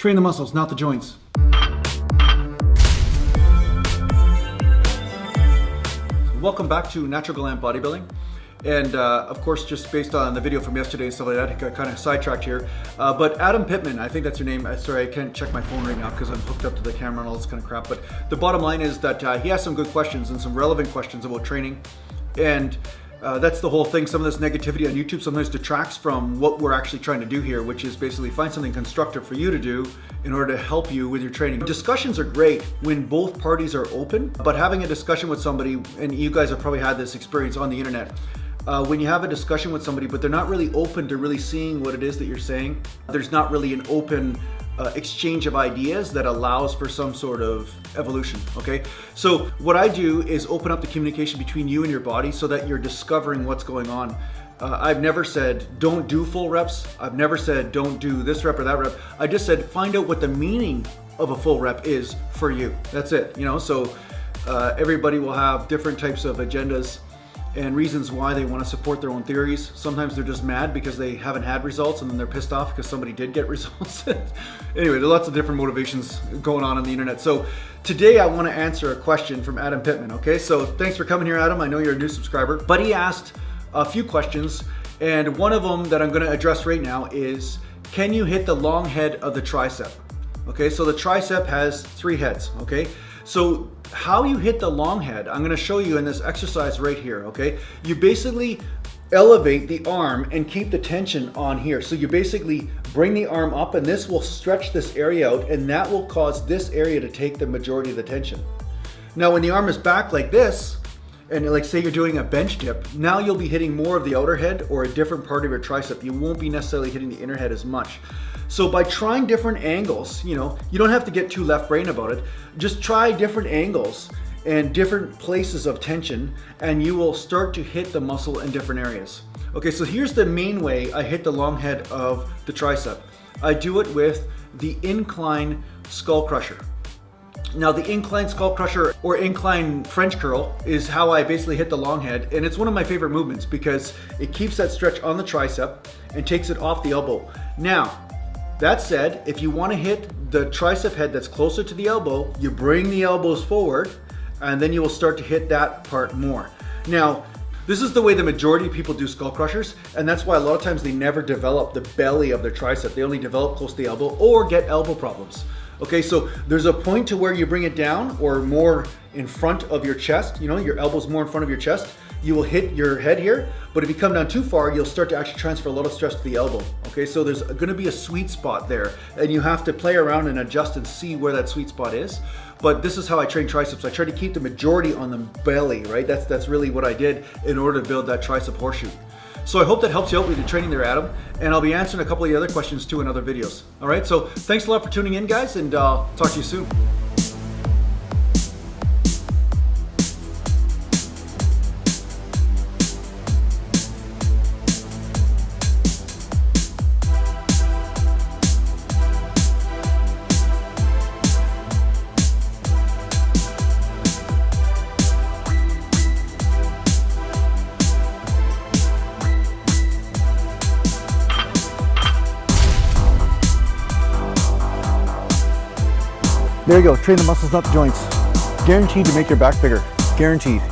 Train the muscles, not the joints. Welcome back to Natural Gallant Bodybuilding. And of course, just based on the video from yesterday and stuff like that, I got kind of sidetracked here. But Adam Pittman, I think that's your name. Sorry, I can't check my phone right now because I'm hooked up to the camera and all this kind of crap. But the bottom line is that he has some good questions and some relevant questions about training. And that's the whole thing. Some of this negativity on YouTube sometimes detracts from what we're actually trying to do here, which is basically find something constructive for you to do in order to help you with your training. Discussions are great when both parties are open, but having a discussion with somebody, and you guys have probably had this experience on the internet, when you have a discussion with somebody, but they're not really open to really seeing what it is that you're saying, there's not really an open exchange of ideas that allows for some sort of evolution, okay? So what I do is open up the communication between you and your body so that you're discovering what's going on. I've never said, don't do full reps. I've never said, don't do this rep or that rep. I just said, find out what the meaning of a full rep is for you. That's it, you know? So everybody will have different types of agendas and reasons why they want to support their own theories. Sometimes they're just mad because they haven't had results and then they're pissed off because somebody did get results. Anyway, there's lots of different motivations going on the internet. So today I want to answer a question from Adam Pittman, okay? So thanks for coming here, Adam. I know you're a new subscriber, but he asked a few questions, and one of them that I'm going to address right now is, can you hit the long head of the tricep? Okay, so the tricep has 3 heads, okay? So how you hit the long head, I'm gonna show you in this exercise right here, okay? You basically elevate the arm and keep the tension on here. So you basically bring the arm up and this will stretch this area out and that will cause this area to take the majority of the tension. Now when the arm is back like this, and like say you're doing a bench dip, now you'll be hitting more of the outer head or a different part of your tricep. You won't be necessarily hitting the inner head as much. So by trying different angles, you know, you don't have to get too left brain about it. Just try different angles and different places of tension and you will start to hit the muscle in different areas. Okay, so here's the main way I hit the long head of the tricep. I do it with the incline skull crusher. Now the incline skull crusher or incline French curl is how I basically hit the long head, and it's one of my favorite movements because it keeps that stretch on the tricep and takes it off the elbow. Now, that said, if you want to hit the tricep head that's closer to the elbow, you bring the elbows forward and then you will start to hit that part more. Now, this is the way the majority of people do skull crushers, and that's why a lot of times they never develop the belly of their tricep. They only develop close to the elbow or get elbow problems. Okay, so there's a point to where you bring it down or more in front of your chest, you know, your elbow's more in front of your chest. You will hit your head here, but if you come down too far, you'll start to actually transfer a lot of stress to the elbow. Okay, so there's gonna be a sweet spot there, and you have to play around and adjust and see where that sweet spot is. But this is how I train triceps. I try to keep the majority on the belly, right? That's really what I did in order to build that tricep horseshoe. So I hope that helps you out with your training there, Adam, and I'll be answering a couple of the other questions too in other videos. All right, so thanks a lot for tuning in, guys, and talk to you soon. There you go, train the muscles, not the joints. Guaranteed to make your back bigger, guaranteed.